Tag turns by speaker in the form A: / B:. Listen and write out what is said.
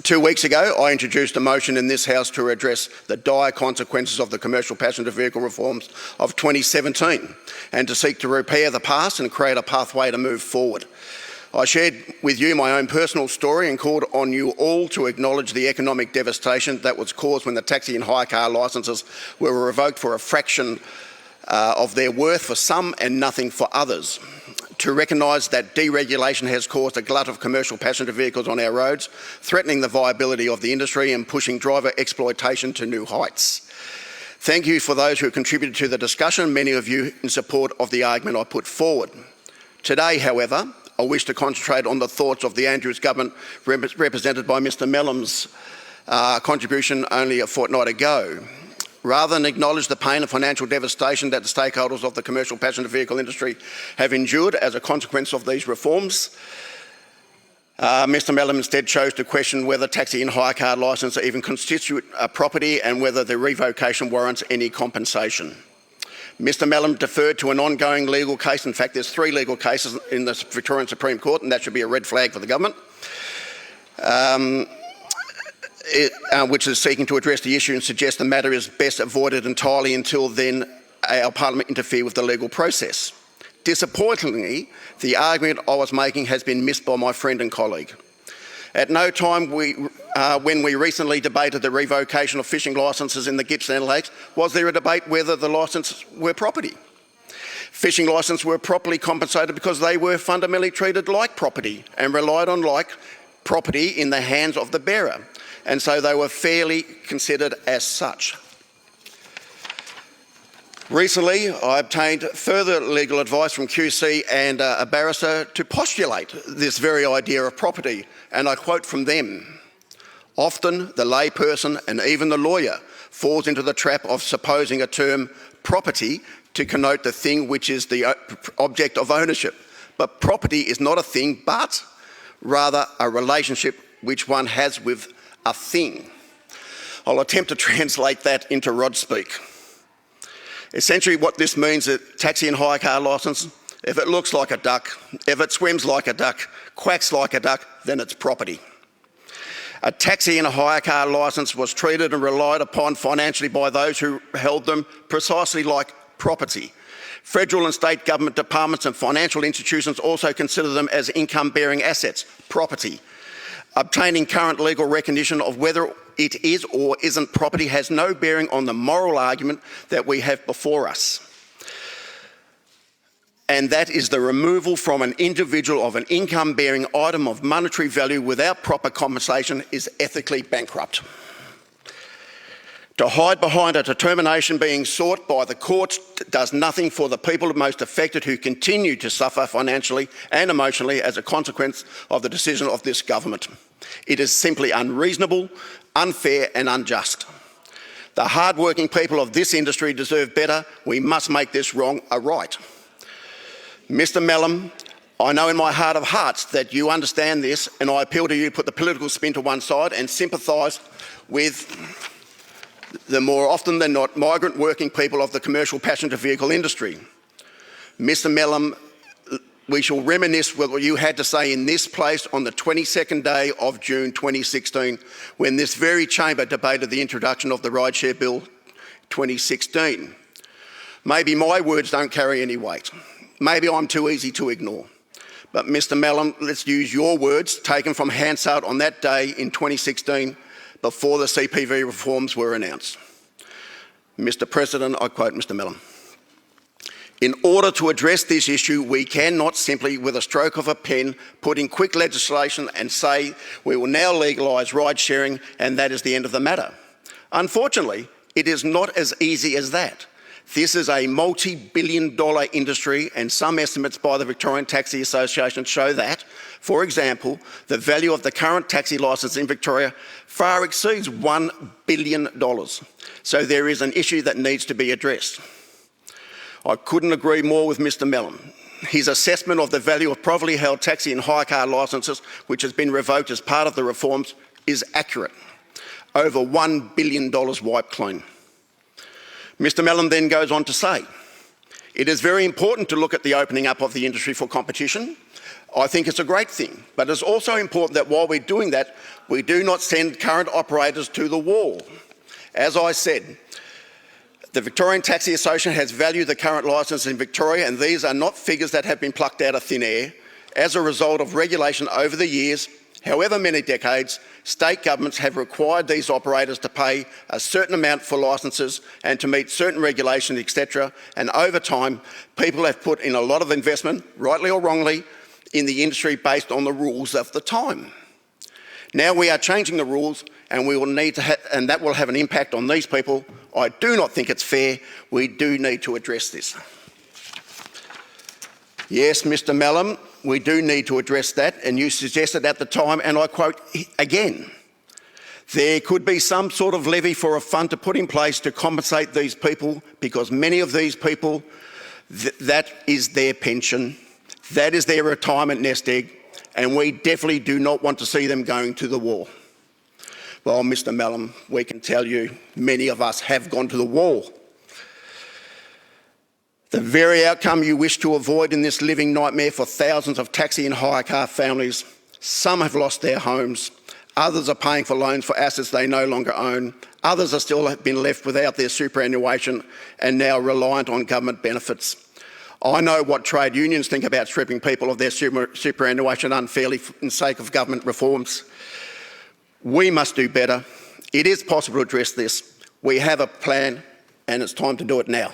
A: 2 weeks ago, I introduced a motion in this House to address the dire consequences of the commercial passenger vehicle reforms of 2017 and to seek to repair the past and create a pathway to move forward. I shared with you my own personal story and called on you all to acknowledge the economic devastation that was caused when the taxi and hire car licences were revoked for a fraction of their worth for some and nothing for others. To recognise that deregulation has caused a glut of commercial passenger vehicles on our roads, threatening the viability of the industry and pushing driver exploitation to new heights. Thank you for those who contributed to the discussion, many of you in support of the argument I put forward. Today, however, I wish to concentrate on the thoughts of the Andrews government represented by Mr Melham's contribution only a fortnight ago. Rather than acknowledge the pain and financial devastation that the stakeholders of the commercial passenger vehicle industry have endured as a consequence of these reforms, Mr Melham instead chose to question whether taxi and hire car licences even constitute a property and whether the revocation warrants any compensation. Mr Melham deferred to an ongoing legal case. In fact, there's 3 legal cases in the Victorian Supreme Court, and that should be a red flag for the government, which is seeking to address the issue and suggest the matter is best avoided entirely until then our Parliament interfere with the legal process. Disappointingly, the argument I was making has been missed by my friend and colleague. At no time when we recently debated the revocation of fishing licences in the Gippsland Lakes was there a debate whether the licences were property. Fishing licences were properly compensated because they were fundamentally treated like property and relied on like property in the hands of the bearer, and so they were fairly considered as such. Recently, I obtained further legal advice from QC and a barrister to postulate this very idea of property, and I quote from them: "Often the layperson and even the lawyer falls into the trap of supposing a term property to connote the thing which is the object of ownership. But property is not a thing, but rather a relationship which one has with a thing." I'll attempt to translate that into Rod speak. Essentially what this means is that taxi and hire car licence, if it looks like a duck, if it swims like a duck, quacks like a duck, then it's property. A taxi and a hire car licence was treated and relied upon financially by those who held them precisely like property. Federal and state government departments and financial institutions also consider them as income-bearing assets, property. Obtaining current legal recognition of whether it is or isn't property has no bearing on the moral argument that we have before us. And that is the removal from an individual of an income-bearing item of monetary value without proper compensation is ethically bankrupt. To hide behind a determination being sought by the courts does nothing for the people most affected who continue to suffer financially and emotionally as a consequence of the decision of this government. It is simply unreasonable, unfair and unjust. The hard-working people of this industry deserve better. We must make this wrong a right. Mr Melham, I know in my heart of hearts that you understand this, and I appeal to you to put the political spin to one side and sympathise with the more often than not migrant working people of the commercial passenger vehicle industry. Mr Melham, we shall reminisce with what you had to say in this place on the 22nd day of June 2016, when this very chamber debated the introduction of the Rideshare Bill 2016. Maybe my words don't carry any weight. Maybe I'm too easy to ignore. But Mr Melham, let's use your words taken from Hansard on that day in 2016 before the CPV reforms were announced. Mr President, I quote Mr Melham: "In order to address this issue, we cannot simply, with a stroke of a pen, put in quick legislation and say we will now legalise ride sharing and that is the end of the matter. Unfortunately, it is not as easy as that. This is a multi-billion-dollar industry, and some estimates by the Victorian Taxi Association show that, for example, the value of the current taxi licence in Victoria far exceeds $1 billion. So there is an issue that needs to be addressed." I couldn't agree more with Mr Melham. His assessment of the value of privately held taxi and hire car licences, which has been revoked as part of the reforms, is accurate. Over $1 billion wiped clean. Mr Melham then goes on to say, "It is very important to look at the opening up of the industry for competition. I think it's a great thing, but it's also important that while we're doing that, we do not send current operators to the wall. As I said, the Victorian Taxi Association has valued the current licence in Victoria, and these are not figures that have been plucked out of thin air. As a result of regulation over the years, however many decades, state governments have required these operators to pay a certain amount for licences and to meet certain regulations, etc. And over time, people have put in a lot of investment, rightly or wrongly, in the industry based on the rules of the time. Now we are changing the rules, and we will need to and that will have an impact on these people. I do not think it's fair. We do need to address this. Yes, Mr. Mallam, we do need to address that, and you suggested at the time, and I quote again, there could be some sort of levy for a fund to put in place to compensate these people, because many of these people, that is their pension, that is their retirement nest egg, and we definitely do not want to see them going to the wall. Well, Mr. Mallam, we can tell you many of us have gone to the wall. The very outcome you wish to avoid in this living nightmare for thousands of taxi and hire car families. Some have lost their homes, others are paying for loans for assets they no longer own, others are still have been left without their superannuation and now reliant on government benefits. I know what trade unions think about stripping people of their superannuation unfairly for the sake of government reforms. We must do better. It is possible to address this. We have a plan, and it's time to do it now.